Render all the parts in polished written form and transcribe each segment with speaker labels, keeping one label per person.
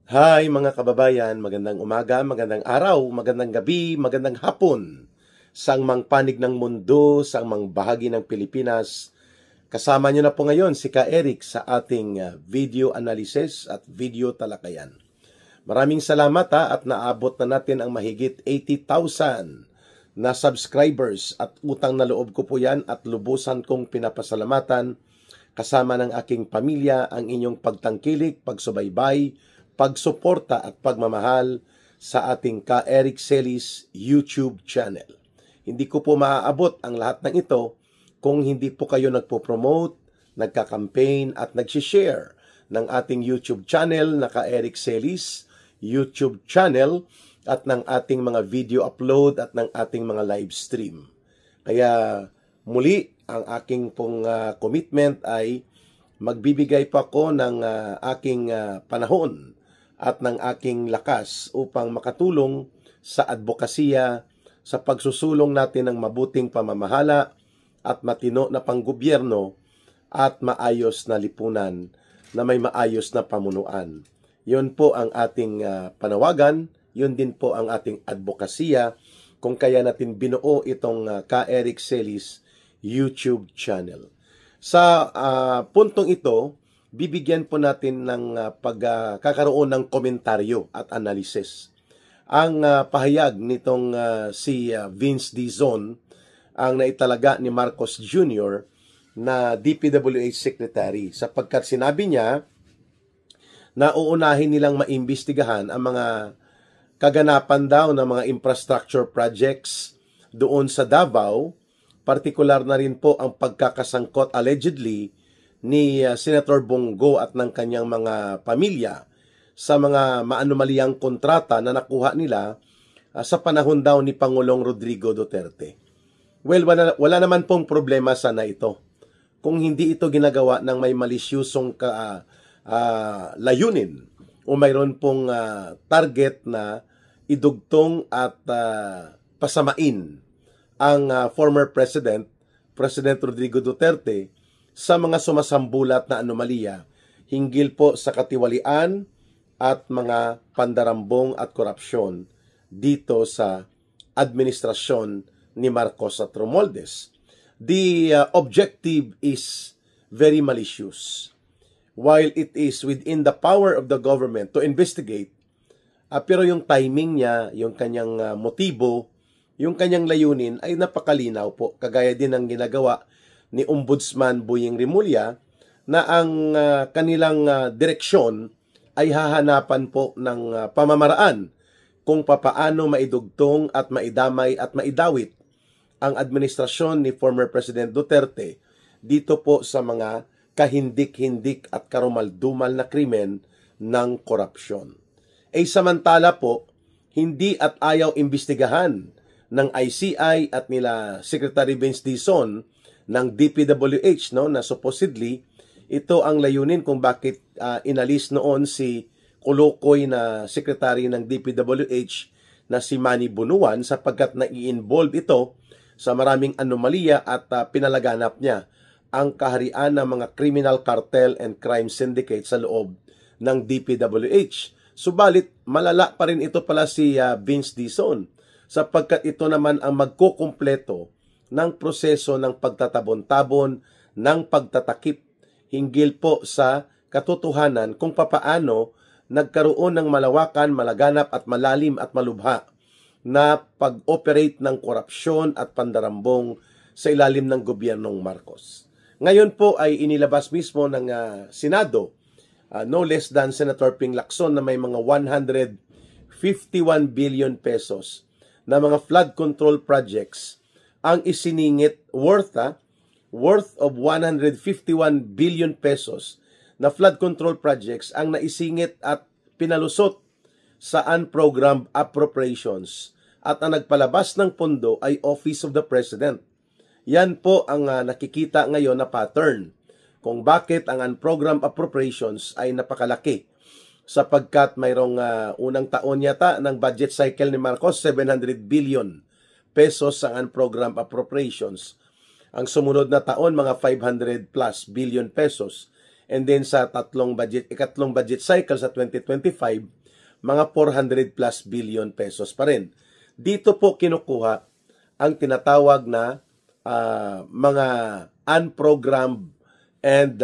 Speaker 1: Hi mga kababayan, magandang umaga, magandang araw, magandang gabi, magandang hapon. Sang mang panig ng mundo, sang mang bahagi ng Pilipinas. Kasama nyo na po ngayon si Ka Eric sa ating video analysis at video talakayan. Maraming salamat at naabot na natin ang mahigit 80,000 na subscribers at utang na loob ko po yan at lubusan kong pinapasalamatan kasama ng aking pamilya ang inyong pagtangkilik, pagsubaybay, pagsuporta at pagmamahal sa ating Ka Eric Celis YouTube channel. Hindi ko po maaabot ang lahat ng ito kung hindi po kayo nagpo-promote, nagka-campaign at nag-share ng ating YouTube channel na Ka Eric Celis YouTube channel at ng ating mga video upload at ng ating mga live stream. Kaya muli ang aking pong commitment ay magbibigay pa ako ng aking panahon at ng aking lakas upang makatulong sa advokasya sa pagsusulong natin ng mabuting pamamahala at matino na panggobyerno at maayos na lipunan na may maayos na pamunuan. Yun po ang ating panawagan, yun din po ang ating advokasya kung kaya natin binuo itong Ka Eric Celis YouTube channel. Sa puntong ito, bibigyan po natin ng pagkakaroon ng komentaryo at analysis. Ang pahayag nitong si Vince Dizon ang naitalaga ni Marcos Jr. na DPWH Secretary sapagkat sinabi niya na uunahin nilang maimbestigahan ang mga kaganapan daw ng mga infrastructure projects doon sa Davao, partikular na rin po ang pagkakasangkot allegedly ni Senator Bongo at ng kanyang mga pamilya sa mga maanumaliyang kontrata na nakuha nila sa panahon daw ni Pangulong Rodrigo Duterte. Well, wala naman pong problema sana ito kung hindi ito ginagawa ng may malisyusong layunin o mayroon pong target na idugtong at pasamain ang former President Rodrigo Duterte sa mga sumasambulat na anomalya hinggil po sa katiwalian at mga pandarambong at korupsyon dito sa administrasyon ni Marcos at Romualdez. The objective is very malicious. While it is within the power of the government to investigate, pero yung timing niya, yung kanyang motibo, yung kanyang layunin ay napakalinaw po. Kagaya din ng ginagawa ni Ombudsman Boyeng Rimulya na ang kanilang direksyon ay hahanapan po ng pamamaraan kung papaano maidugtong at maidamay at maidawit ang administrasyon ni former President Duterte dito po sa mga kahindik-hindik at karumaldumal na krimen ng korupsyon. Samantala po, hindi at ayaw imbestigahan ng ICI at nila Secretary Vince Dizon ng DPWH na supposedly ito ang layunin kung bakit inalis noon si kulukoy na secretary ng DPWH na si Manny Bunuan sapagkat nai-involve ito sa maraming anomalya at pinalaganap niya ang kaharian ng mga criminal cartel and crime syndicate sa loob ng DPWH. Subalit malala pa rin ito pala si Vince Dizon sapagkat ito naman ang magkukumpleto ng proseso ng pagtatabon-tabon, ng pagtatakip hinggil po sa katotohanan kung papaano nagkaroon ng malawakan, malaganap at malalim at malubha na pag-operate ng korupsyon at pandarambong sa ilalim ng gobyernong Marcos. Ngayon po ay inilabas mismo ng Senado, no less than Senator Ping Lacson na may mga 151 billion pesos na mga flood control projects ang isiningit worth of 151 billion pesos na flood control projects ang naisingit at pinalusot sa unprogrammed appropriations at ang nagpalabas ng pondo ay Office of the President. Yan po ang nakikita ngayon na pattern kung bakit ang unprogrammed appropriations ay napakalaki sapagkat mayroong unang taon yata ng budget cycle ni Marcos 700 billion pesos ang unprogrammed appropriations. Ang sumunod na taon mga 500 plus billion pesos. And then sa ikatlong budget cycle sa 2025, mga 400 plus billion pesos pa rin. Dito po kinukuha ang tinatawag na mga unprogrammed and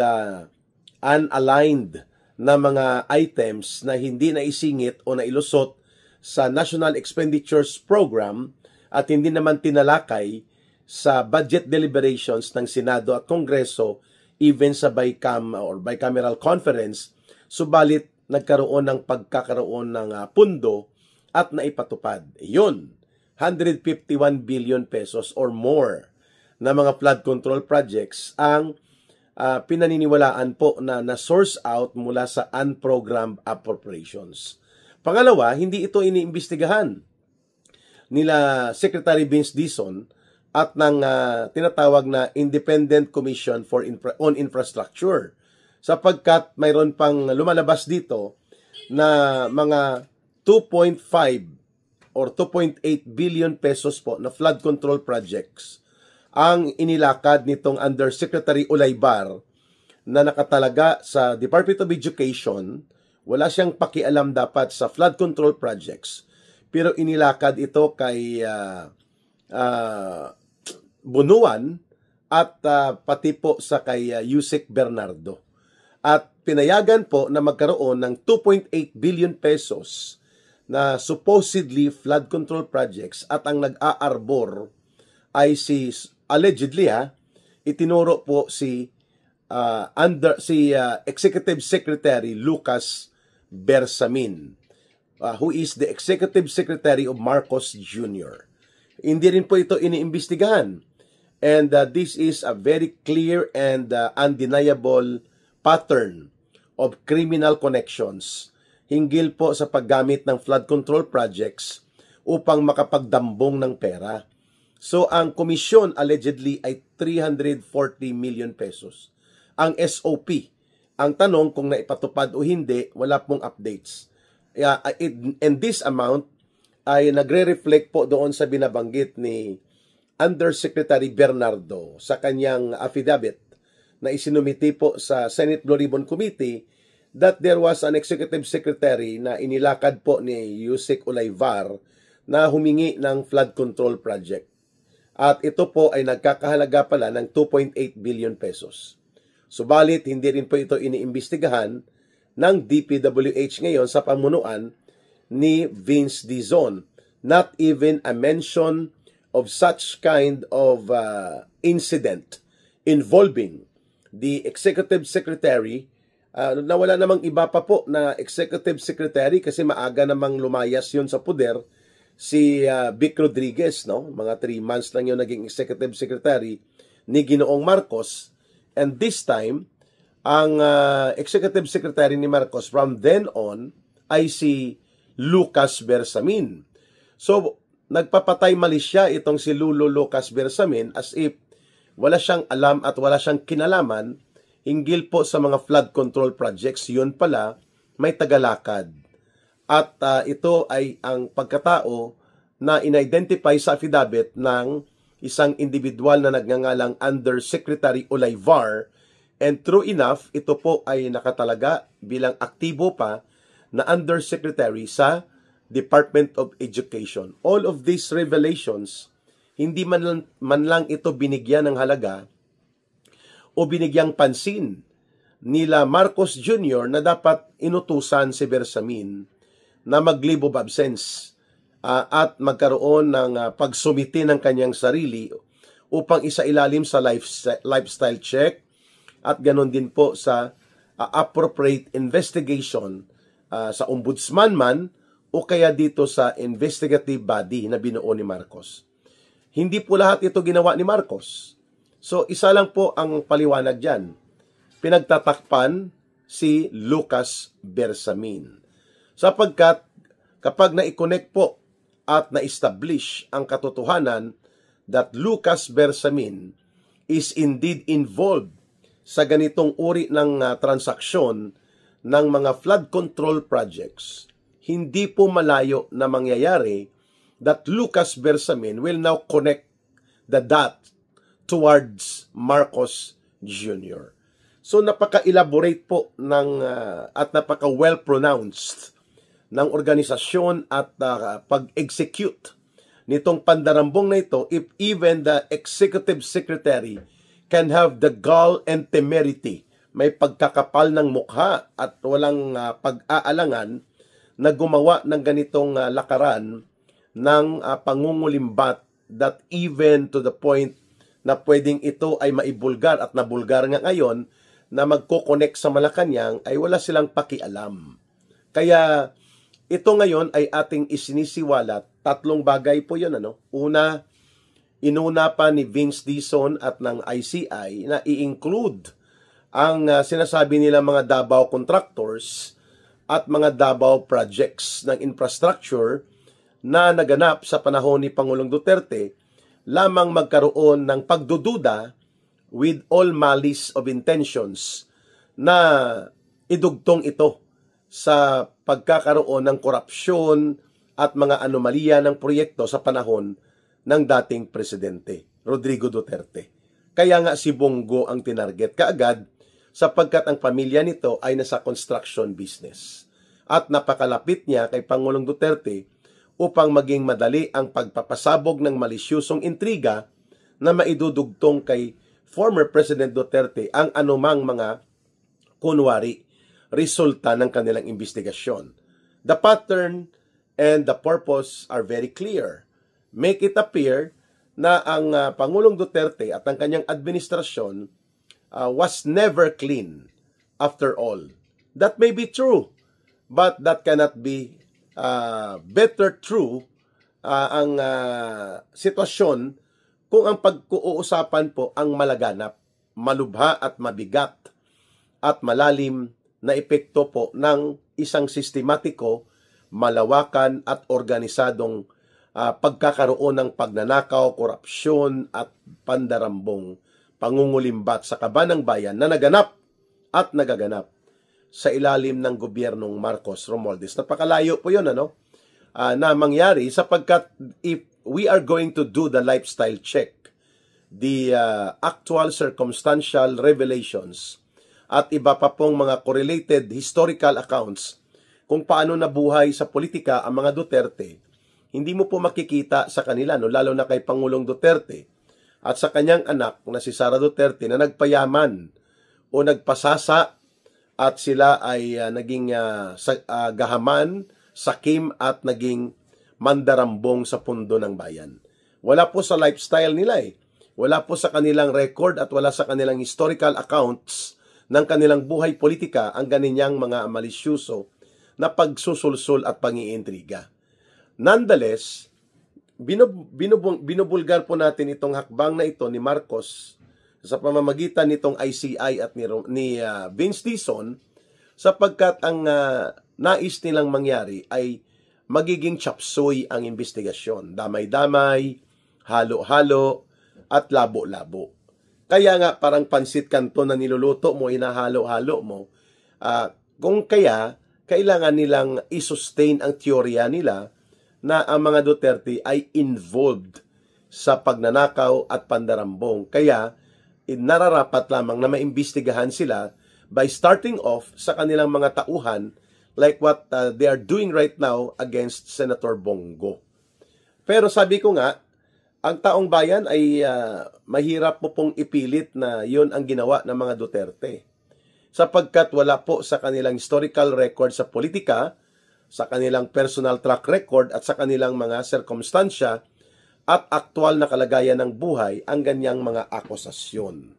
Speaker 1: unaligned na mga items na hindi naisingit o nailusot sa National Expenditures Program at hindi naman tinalakay sa budget deliberations ng Senado at Kongreso, even sa bicameral conference, subalit nagkaroon ng pagkakaroon ng pundo at naipatupad. Yun, 151 billion pesos or more na mga flood control projects ang pinaniniwalaan po na na-source out mula sa unprogrammed appropriations. Pangalawa, hindi ito iniimbestigahan nila Secretary Vince Dizon at ng tinatawag na Independent Commission on Infrastructure, sapagkat mayroon pang lumalabas dito na mga 2.5 or 2.8 billion pesos po na flood control projects ang inilakad nitong Undersecretary Ulaybar na nakatalaga sa Department of Education. Wala siyang pakialam dapat sa flood control projects, pero inilakad ito kay Bunuan at pati po sa kay Yusek Bernardo. At pinayagan po na magkaroon ng 2.8 billion pesos na supposedly flood control projects, at ang nag-aarbor ay allegedly itinuro po si Executive Secretary Lucas Bersamin, who is the Executive Secretary of Marcos Jr. Hindi rin po ito iniimbestigahan. And this is a very clear and undeniable pattern of criminal connections hinggil po sa paggamit ng flood control projects upang makapagdambong ng pera. So ang komisyon allegedly ay 340 million pesos. Ang SOP, ang tanong kung naipatupad o hindi, wala pong updates. And this amount ay nagre-reflect po doon sa binabanggit ni Undersecretary Bernardo sa kanyang affidavit na isinumiti po sa Senate Blue Ribbon Committee that there was an executive secretary na inilakad po ni Yusek Ulaybar na humingi ng flood control project. At ito po ay nagkakahalaga pala ng 2.8 billion pesos. Subalit, hindi rin po ito iniimbestigahan ng DPWH ngayon sa pamunuan ni Vince Dizon. Not even a mention of such kind of incident involving the executive secretary, na wala namang iba pa po na executive secretary kasi maaga namang lumayas yun sa poder, si Vic Rodriguez, no? Mga 3 months lang yun naging executive secretary ni Ginoong Marcos. And this time, ang executive secretary ni Marcos from then on ay si Lucas Bersamin. So, nagpapatay mali siya itong si Lulo Lucas Bersamin as if wala siyang alam at wala siyang kinalaman hinggil po sa mga flood control projects. Yun pala, may tagalakad. At ito ay ang pagkatao na in-identify sa affidavit ng isang individual na nagngangalang Undersecretary Ulaybar. And true enough, ito po ay nakatalaga bilang aktibo pa na Undersecretary sa Department of Education. All of these revelations, hindi man lang ito binigyan ng halaga o binigyang pansin nila Marcos Jr. na dapat inutusan si Bersamin na mag-leave of absence at magkaroon ng pagsumiti ng kanyang sarili upang isailalim sa lifestyle check at ganon din po sa appropriate investigation sa ombudsman man o kaya dito sa investigative body na binuo ni Marcos. Hindi po lahat ito ginawa ni Marcos. So, isa lang po ang paliwanag dyan. Pinagtatakpan si Lucas Bersamin. Sapagkat kapag na-connect po at na-establish ang katotohanan that Lucas Bersamin is indeed involved sa ganitong uri ng transaksyon ng mga flood control projects, hindi po malayo na mangyayari that Lucas Bersamin will now connect the dot towards Marcos Jr. So napaka-elaborate po ng at napaka-well pronounced ng organisasyon at pag-execute nitong pandarambong na ito, if even the executive secretary can have the gall and temerity, may pagkakapal ng mukha at walang pag-aalangan na gumawa ng ganitong lakaran ng pangungulimbat, that even to the point na pwedeng ito ay maibulgar at nabulgar nga ngayon na magko-connect sa Malacanang ay wala silang pakialam. Kaya ito ngayon ay ating isinisiwalat. Tatlong bagay po yun. Una, inuna pa ni Vince Dizon at ng ICI na i-include ang sinasabi nila mga Davao contractors at mga Davao projects ng infrastructure na naganap sa panahon ni Pangulong Duterte, lamang magkaroon ng pagdududa with all malice of intentions na idugtong ito sa pagkakaroon ng korupsyon at mga anomalya ng proyekto sa panahon ng dating presidente, Rodrigo Duterte. Kaya nga si Bongo ang tinarget kaagad sapagkat ang pamilya nito ay nasa construction business. At napakalapit niya kay Pangulong Duterte upang maging madali ang pagpapasabog ng malisyusong intriga na maidudugtong kay former President Duterte ang anumang mga kunwari resulta ng kanilang investigasyon. The pattern and the purpose are very clear. Make it appear na ang Pangulong Duterte at ang kanyang administrasyon was never clean after all. That may be true, but that cannot be better true ang sitwasyon kung ang pag-uusapan po ang malaganap, malubha at mabigat at malalim na epekto po ng isang sistematiko, malawakan at organisadong pagkakaroon ng pagnanakaw, korupsyon at pandarambong pangungulimbat sa kaban ng bayan na naganap at nagaganap sa ilalim ng gobyernong Marcos Romualdez. Napakalayo po yun, na mangyari sapagkat if we are going to do the lifestyle check, the actual circumstantial revelations, at iba pa pong mga correlated historical accounts kung paano nabuhay sa politika ang mga Duterte, hindi mo po makikita sa kanila, lalo na kay Pangulong Duterte at sa kanyang anak na si Sara Duterte na nagpayaman o nagpasasa at sila ay naging gahaman, sakim at naging mandarambong sa pundo ng bayan. Wala po sa lifestyle nila Wala po sa kanilang record at wala sa kanilang historical accounts ng kanilang buhay politika ang ganiyang mga malisyuso na pagsusulsul at pangiintriga. Nonetheless, binubulgar po natin itong hakbang na ito ni Marcos sa pamamagitan nitong ICI at ni Vince Dizon sapagkat ang nais nilang mangyari ay magiging chapsuy ang investigasyon. Damay-damay, halo-halo, at labo-labo. Kaya nga parang pansit kanto na niluluto mo, inahalo-halo mo. Kung kaya, kailangan nilang i-sustain ang teorya nila na ang mga Duterte ay involved sa pagnanakaw at pandarambong. Kaya, nararapat lamang na maimbestigahan sila by starting off sa kanilang mga tauhan like what they are doing right now against Senator Bongo. Pero sabi ko nga, ang taong bayan ay mahirap mo pong ipilit na yun ang ginawa ng mga Duterte. Sapagkat wala po sa kanilang historical record sa politika, sa kanilang personal track record at sa kanilang mga sirkumstansya at aktual na kalagayan ng buhay ang ganyang mga akusasyon.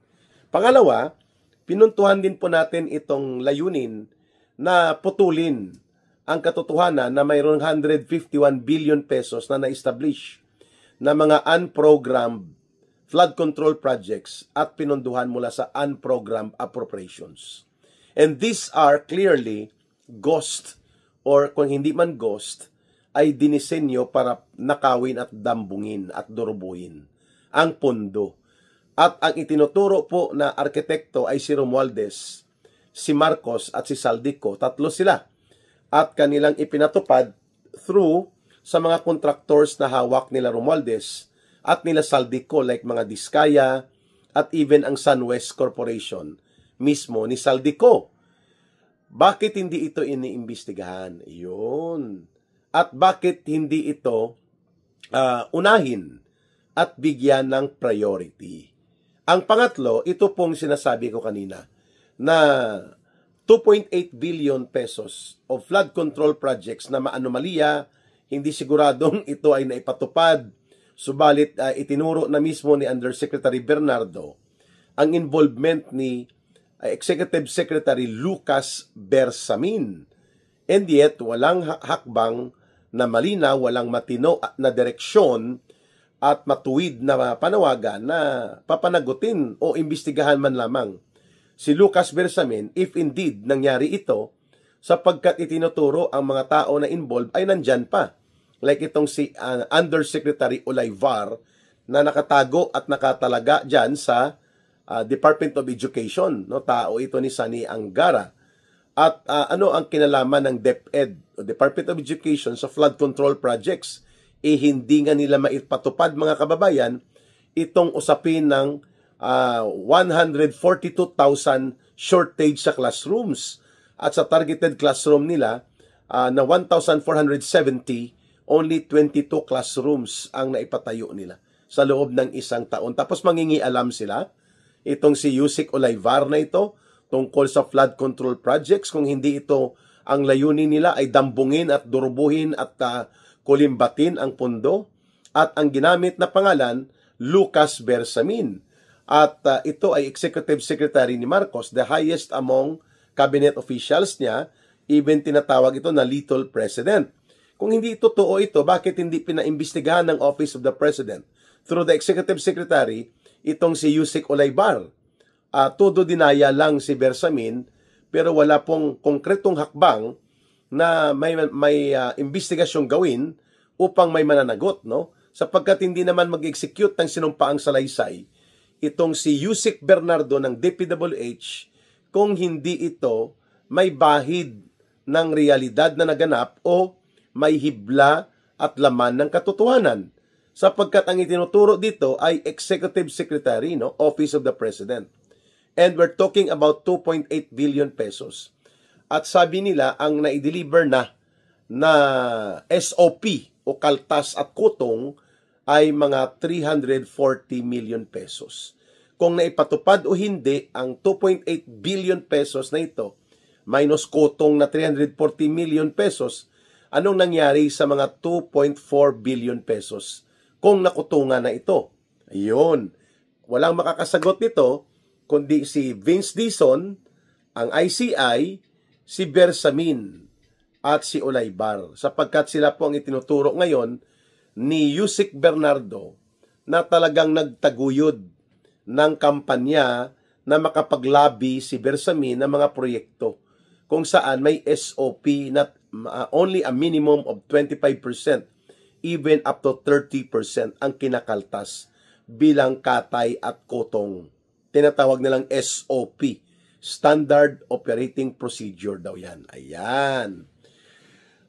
Speaker 1: Pangalawa, pinuntuhan din po natin itong layunin na putulin ang katotohanan na mayroong 151 billion pesos na na-establish na mga unprogrammed flood control projects at pinunduhan mula sa unprogrammed appropriations. And these are clearly ghost or kung hindi man ghost, ay dinisenyo para nakawin at dambungin at durubuhin ang pondo. At ang itinuturo po na arkitekto ay si Romualdez, si Marcos at si Saldico. Tatlo sila. At kanilang ipinatupad through sa mga contractors na hawak nila Romualdez at nila Saldico like mga Diskaya at even ang SunWest Corporation. mismo ni Saldico. Bakit hindi ito iniimbestigahan? Yun. At bakit hindi ito unahin at bigyan ng priority? Ang pangatlo, ito pong sinasabi ko kanina, na 2.8 billion pesos of flood control projects na maanomalya, hindi siguradong ito ay naipatupad, subalit itinuro na mismo ni Undersecretary Bernardo ang involvement ni Executive Secretary Lucas Bersamin. And yet, walang hakbang na malinaw, walang matino na direksyon at matuwid na panawagan na papanagutin o imbestigahan man lamang si Lucas Bersamin if indeed nangyari ito, sapagkat itinuturo ang mga tao na involved ay nandyan pa. Like itong si Undersecretary Olayvar na nakatago at nakatalaga dyan sa Department of Education. No? Tao ito ni Sani Angara. At ano ang kinalaman ng DepEd, Department of Education, sa flood control projects? Hindi nga nila maipatupad, mga kababayan, itong usapin ng 142,000 shortage sa classrooms. At sa targeted classroom nila na 1,470, only 22 classrooms ang naipatayo nila sa loob ng isang taon. Tapos mangingialam sila, itong si Yusik Olayvar na ito, tungkol sa flood control projects, kung hindi ito ang layunin nila ay dambungin at durubuhin at kulimbatin ang pundo. At ang ginamit na pangalan, Lucas Bersamin. At ito ay Executive Secretary ni Marcos, the highest among cabinet officials niya, even tinatawag ito na Little President. Kung hindi totoo ito, bakit hindi pinaimbestigahan ng Office of the President through the Executive Secretary itong si Yusik Olayvar? Todo dinaya lang si Bersamin, pero wala pong konkretong hakbang na may investigasyong gawin upang may mananagot, no? Sapagkat hindi naman mag-execute ng sinumpaang salaysay itong si Yusik Bernardo ng DPWH kung hindi ito may bahid ng realidad na naganap o may hibla at laman ng katotohanan. Sapagkat ang itinuturo dito ay Executive Secretary, no? Office of the President. And we're talking about 2.8 billion pesos. At sabi nila, ang na-deliver na SOP o kaltas at kutong ay mga 340 million pesos. Kung naipatupad o hindi, ang 2.8 billion pesos na ito, minus kutong na 340 million pesos, anong nangyari sa mga 2.4 billion pesos kung nakutungan na ito? Ayun. Walang makakasagot nito kundi si Vince Dizon, ang ICI, si Bersamin, at si Olayvar. Sapagkat sila po ang itinuturo ngayon ni Yusik Bernardo na talagang nagtaguyod ng kampanya na makapaglabi si Bersamin ng mga proyekto kung saan may SOP na only a minimum of 25%, even up to 30% ang kinakaltas bilang katay at kotong. Tinatawag nilang SOP, Standard Operating Procedure daw yan. Ayan.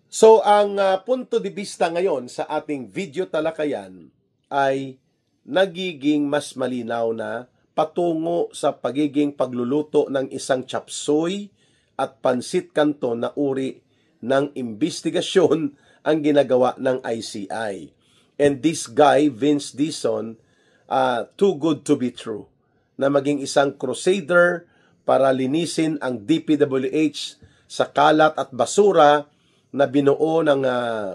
Speaker 1: So, ang punto de vista ngayon sa ating video talakayan ay nagiging mas malinaw na patungo sa pagiging pagluluto ng isang chapsuy at pansit canton na uri ng investigasyon ang ginagawa ng ICI. And this guy, Vince Dizon, too good to be true, na maging isang crusader para linisin ang DPWH sa kalat at basura na binuo ng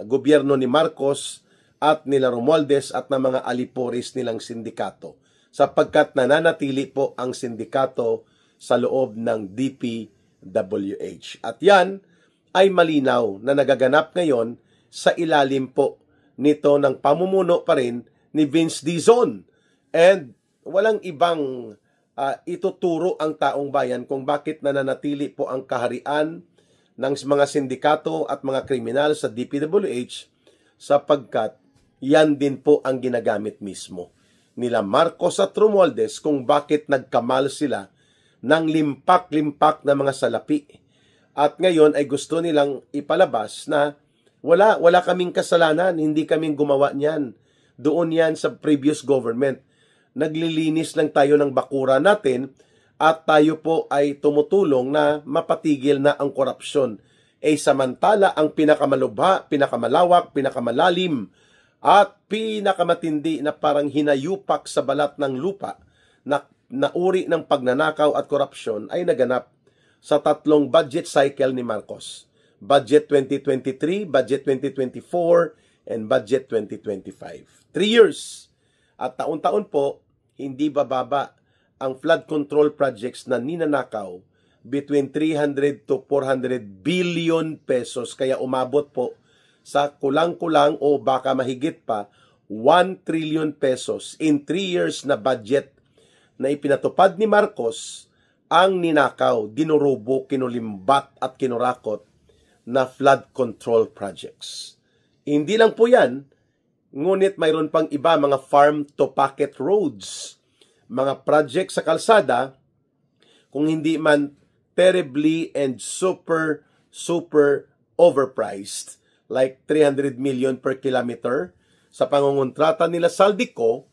Speaker 1: gobyerno ni Marcos at nila Romualdez at ng mga aliporis nilang sindikato, sapagkat nananatili po ang sindikato sa loob ng DPWH. At yan ay malinaw na nagaganap ngayon sa ilalim po nito ng pamumuno pa rin ni Vince Dizon. And walang ibang ituturo ang taong bayan kung bakit nananatili po ang kaharian ng mga sindikato at mga kriminal sa DPWH, sapagkat yan din po ang ginagamit mismo nila Marcos at Romualdez kung bakit nagkamal sila ng limpak-limpak na mga salapi. At ngayon ay gusto nilang ipalabas na wala kaming kasalanan, hindi kaming gumawa niyan. Doon yan sa previous government. Naglilinis lang tayo ng bakura natin at tayo po ay tumutulong na mapatigil na ang korupsyon. Samantala ang pinakamalubha, pinakamalawak, pinakamalalim at pinakamatindi na parang hinayupak sa balat ng lupa na uri ng pagnanakaw at korupsyon ay naganap sa tatlong budget cycle ni Marcos. Budget 2023, Budget 2024, and Budget 2025. 3 years. At taon-taon po, hindi bababa ang flood control projects na ninanakaw between 300 to 400 billion pesos. Kaya umabot po sa kulang-kulang o baka mahigit pa 1 trillion pesos in 3 years na budget na ipinatupad ni Marcos ang ninakaw, dinurubo, kinulimbat at kinurakot na flood control projects. Hindi lang po yan, ngunit mayroon pang iba, mga farm to pocket roads, mga project sa kalsada, kung hindi man terribly and super overpriced, like 300 million per kilometer, sa pangungontrata nila Saldico,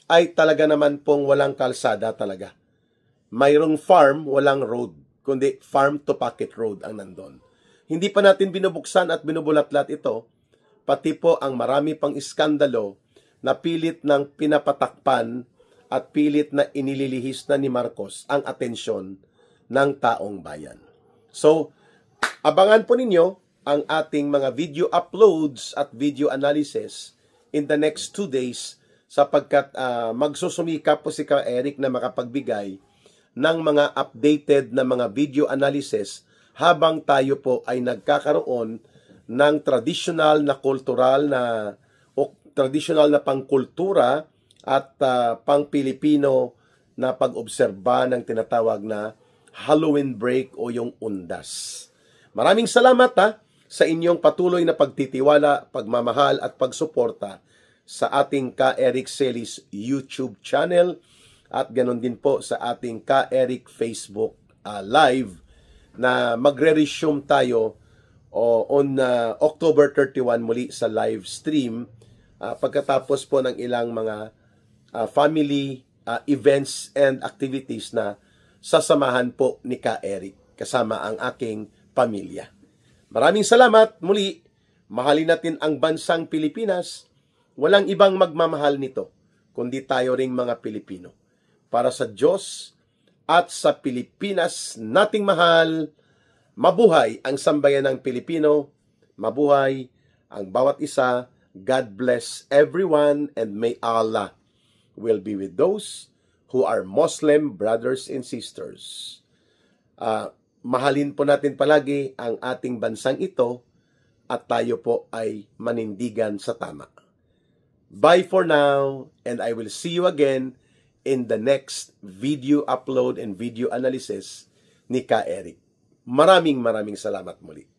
Speaker 1: ay talaga naman pong walang kalsada talaga. Mayroong farm, walang road, kundi farm to pocket road ang nandun. Hindi pa natin binubuksan at binubulatlat ito, pati po ang marami pang iskandalo na pilit ng pinapatakpan at pilit na inililihis na ni Marcos ang atensyon ng taong bayan. So, abangan po ninyo ang ating mga video uploads at video analysis in the next 2 days sapagkat magsusumikap po si Ka Eric na makapagbigay ng mga updated na mga video analysis habang tayo po ay nagkakaroon ng traditional na kultural na o traditional na pangkultura at pang-Pilipino na pag-obserba ng tinatawag na Halloween break o yung undas. Maraming salamat sa inyong patuloy na pagtitiwala, pagmamahal at pagsuporta sa ating Ka Eric Celis YouTube channel at ganon din po sa ating Ka Eric Facebook Live na magre-resume tayo on October 31 muli sa live stream pagkatapos po ng ilang mga family events and activities na sasamahan po ni Ka Eric kasama ang aking pamilya. Maraming salamat muli. Mahalin natin ang bansang Pilipinas. Walang ibang magmamahal nito kundi tayo ring mga Pilipino. Para sa Diyos at sa Pilipinas nating mahal, mabuhay ang sambayan ng Pilipino, mabuhay ang bawat isa. God bless everyone and may Allah will be with those who are Muslim brothers and sisters. Mahalin po natin palagi ang ating bansang ito at tayo po ay manindigan sa tama. Bye for now and I will see you again in the next video upload and video analysis ni Ka Eric. Maraming salamat muli.